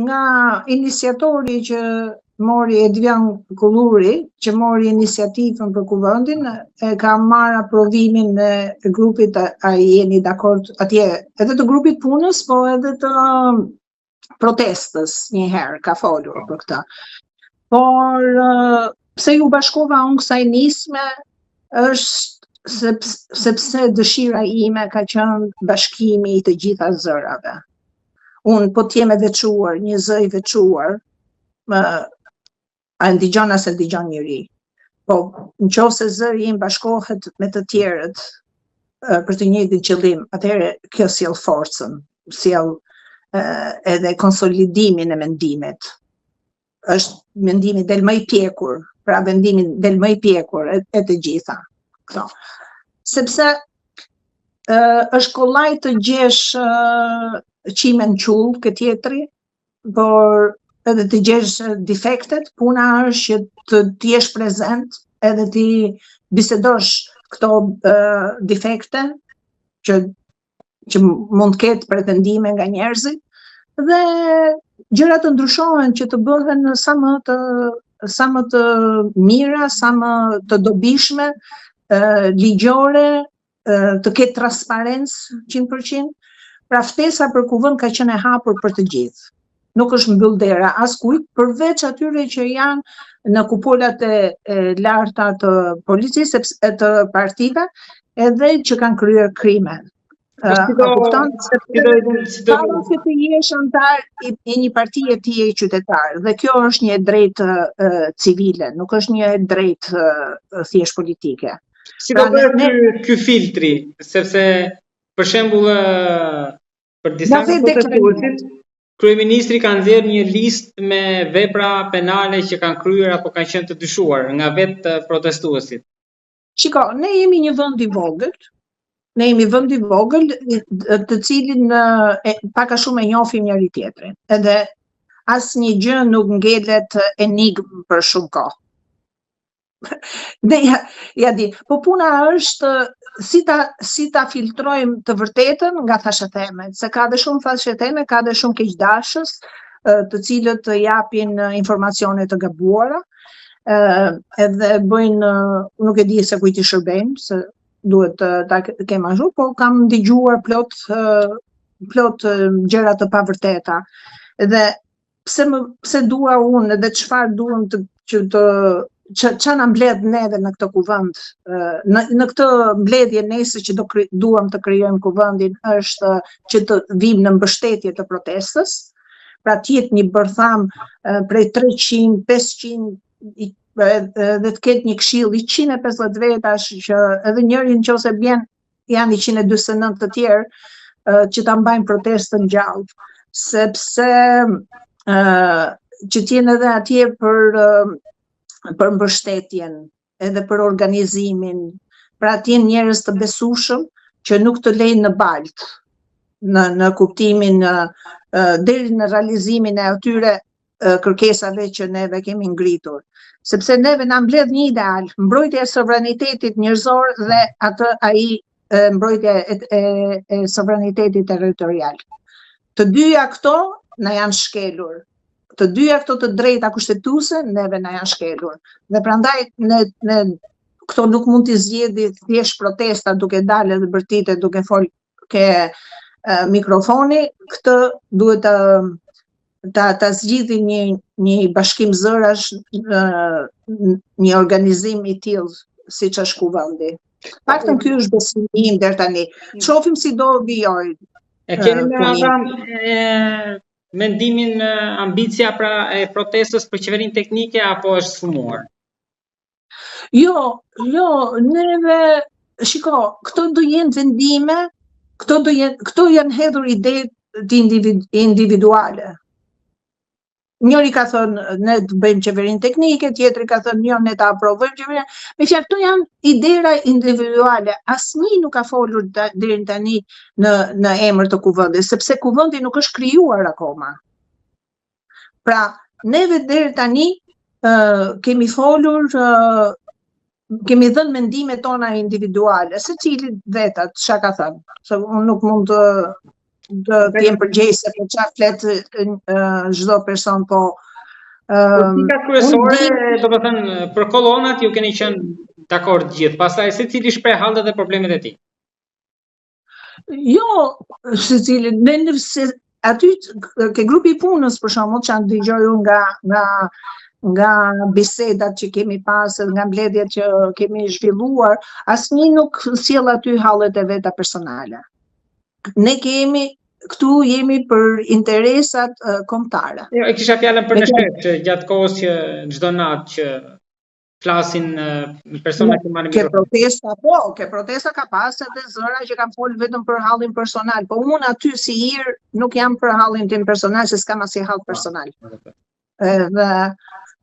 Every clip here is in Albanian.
nga iniciatori që mori Edvian Kulluri, që mori iniciativën për kuvendin, e ka marrë aprovimin e grupit, a jeni dakord atje, edhe të grupit punës, po edhe të protestës një herë ka folur për këtë. Por pse ju bashkova unë kësaj nisme është sepse dëshira ime ka qenë bashkimi i të gjitha zërave. Unë po t'jem e veçuar, një zë i veçuar, a ndigjon as e ndigjon njëri. Po, nëse zëri im bashkohet me të tjerët për të njëjtin qëllim, atëherë kjo sjell forcën, sjell edhe konsolidimin e mendimit. Është mendimi del më i pjekur, pra vendimi del më i pjekur e të gjitha. Këto. Sepse është kollaj të gjesh qimen qull këtë tjetri, por edhe të gjesh defektet, puna është që të jesh prezent edhe të bisedosh këto defekte që mund të ketë pretendime nga njerëzit dhe gjërat të ndryshohen që të bëhen sa më të mira, sa më të dobishme, ligjore, të ketë transparencë 100%. Pra ftesa për kuvend ka qenë e hapur për të gjithë. Nuk është mbyll dera askujt, përveç atyre që janë në kupolat e larta të policisë, të partive, edhe që kanë kryer krime. Kupton se para se të jesh antar i një partie ti je qytetar, dhe kjo është një drejtë civile, nuk është një drejtë thjesht politike. Si do bëhet ky filtri, sepse për shembull për disa protestuesit, kryeministri ka nxjerrë një listë me vepra penale që kanë kryer apo kanë qenë të dyshuar nga vetë protestuesit. Shiko, ne jemi një vend i vogël, të cilin pak a shumë e njohim njëri tjetrin. Edhe asnjë gjë nuk ngelet enigmë për shumë kohë. Ja di, po puna është si ta filtrojmë të vërtetën nga fashetemet, se ka dhe shumë fasheteme, ka dhe shumë keqdashës, të cilët japin informacione të gabuara, edhe bëjnë, nuk e di se kujt i shërbejnë, se duhet ta kem ashtu, po kam dëgjuar plot gjëra të pavërteta. Dhe pse dua unë dhe çfarë duam që na mbledh neve në këtë kuvend, në këtë mbledhje nesër që duam të krijojmë kuvendin, është që të vim në mbështetje të protestës, pra të jetë një bërtham prej 300, 500 dhe të ketë një këshill i 150 vetash që edhe njëri nëse bjen janë 149 të tjerë që ta mbajnë protestën gjallë, sepse që t'jenë edhe atje për mbështetjen, edhe për organizimin, pra t'jenë njerëz të besueshëm që nuk të lejnë në baltë, në kuptimin deri në realizimin e atyre kërkesave që neve kemi ngritur. Sepse neve na mbledh një ideal, mbrojtja e sovranitetit njerëzor dhe mbrojtja e sovranitetit territorial. Të dyja këto na janë shkelur. Të dyja këto të drejta kushtetuese neve na janë shkelur. Dhe prandaj ne këto nuk mund t'i zgjidhni thjesht protesta duke dalë dhe bërtite duke fol ke mikrofoni, këtë duhet ta zgjidhni një bashkim zërash, një organizim i tillë siç është kuvendi. Paktën ky është besimi im deri tani. Shohim si do vijojë. E keni me mendimin ambicia pra e protestës për qeverinë teknike apo është sfumuar? Jo, neve, shiko, këto do jenë vendime, këto janë hedhur ide individuale. Njëri ka thënë ne të bëjmë qeverinë teknike, tjetri ka thënë jo ne ta aprovojmë qeverinë. Me fjalë, këto janë idera individuale. Asnjë nuk ka folur deri tani në emër të kuvendit, sepse kuvendi nuk është krijuar akoma. Pra, neve deri tani kemi folur, kemi dhënë mendimet tona individuale, secili vetat çka ka thënë. Se unë nuk mund të të jem përgjegjëse për çfarë flet çdo person, po Politikat kryesore, do të thënë, për kolonat ju keni qenë dakord gjithë, pastaj secili shpreh hallet dhe problemet e tij. Jo, secili, aty ke grupi i punës për shembull që dëgjoj unë nga bisedat që kemi pasur, nga mbledhjet që kemi zhvilluar, asnjë nuk sjell aty hallet e veta personale. Ne këtu jemi për interesat kombëtare. Jo, e kisha fjalën për në shtet, që gjatë kohës që çdo natë që flasin persona që marrin mikrofon. Ke protesta ka pas edhe zëra që kanë folur vetëm për hallin personal, po unë aty si hir nuk jam për hallin tim personal, se s'kam asnjë hall personal. Edhe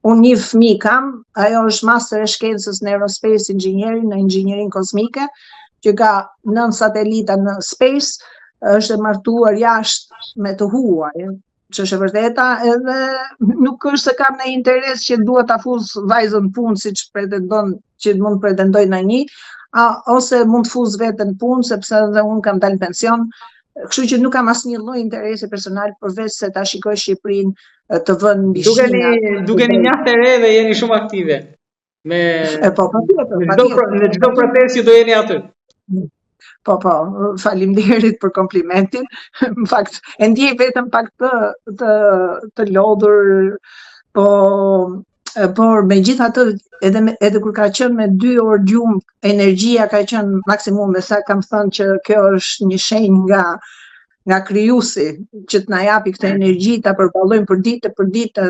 unë një fëmijë kam, ajo është master e shkencës në aerospace engineering, në inxhinierin kozmike, që ka 9 satelita në space, është e martuar jashtë me të huaj, që është e vërteta, edhe nuk është se kam në interes që dua ta fuz vajzën punë siç pretendon që mund pretendoj në një, ose mund të fuz veten punë sepse edhe unë kam dalë pension, kështu që nuk kam asnjë lloj interesi personal përveç se ta shikoj Shqipërinë të vënë mbi Shqinë. Dukeni mjaft e re dhe jeni shumë aktive. Në çdo protestë ju do jeni aty. Po, faleminderit për komplimentin. Në fakt, e ndjej vetëm pak të lodhur, por megjithatë, edhe kur ka qenë me 2 orë gjumë, energjia ka qenë maksimum, me sa kam thënë që kjo është një shenjë nga krijuesi që të na japi këtë energji ta përballojmë për ditë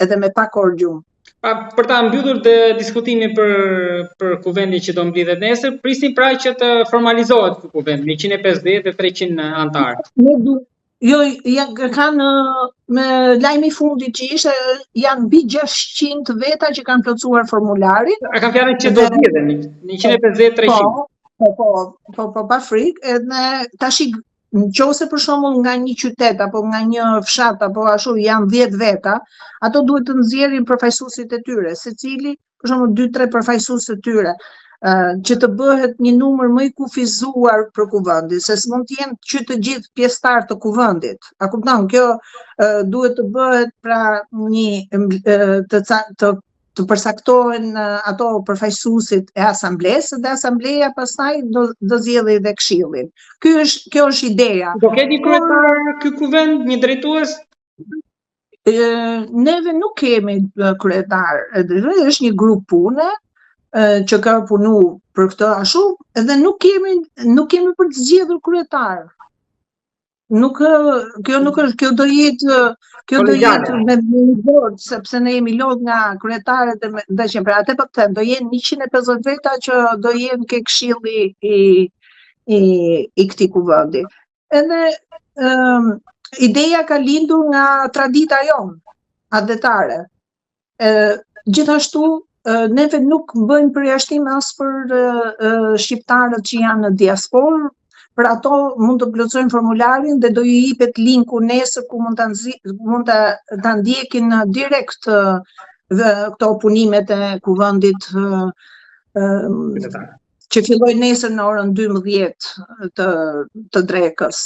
edhe me pak orë gjumë. Për ta mbyllur diskutimin për kuvendin që do mblidhet nesër, prisni pra që të formalizohet ky kuvend me 150 dhe 300 antarë. Jo, kanë me lajmi fundit që ishte janë mbi 600 veta që kanë plotësuar formularin. A kanë fjalën që do zgjedhen 150-300. Po, pa frikë, edhe tash nëse për shembull nga një qytet apo nga një fshat apo ashtu janë 10 veta, ato duhet të nxjerrin përfaqësuesit e tyre, secili për shembull 2-3 përfaqësues të tyre, që të bëhet një numër më i kufizuar për kuvendin, se s'mund të jenë që të gjithë pjesëtar të kuvendit. A kupton? Kjo duhet të bëhet pra të përcaktohen ato përfaqësuesit e asamblesë dhe asambleja pastaj do zgjedhë edhe këshillin. Kjo është ideja. Do keni kryetar ky kuvend, një drejtues? Neve nuk kemi kryetar, është një grup pune që ka punu për këtë ashtu, edhe nuk kemi për të zgjedhur kryetar. Kjo do jetë me bord, sepse ne jemi lodh nga kryetarët dhe që për atë po them, do jenë 150 veta që do jenë ke këshilli i këtij kuvendi. Edhe ideja ka lindur nga tradita jonë, adetare. Gjithashtu, neve nuk bëjmë përjashtim as për shqiptarët që janë në diasporë. Për ato mund të plotësojnë formularin dhe do ju jepet linku nesër ku mund ta ndjekin direkt këto punimet e kuvendit që fillojnë nesër në orën 12 të drekës.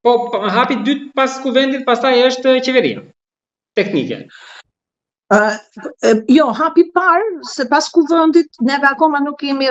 Po, hapi dytë pas kuvendit, pastaj është qeveria teknike. Jo, hapi parë, se pas kuvendit neve akoma nuk kemi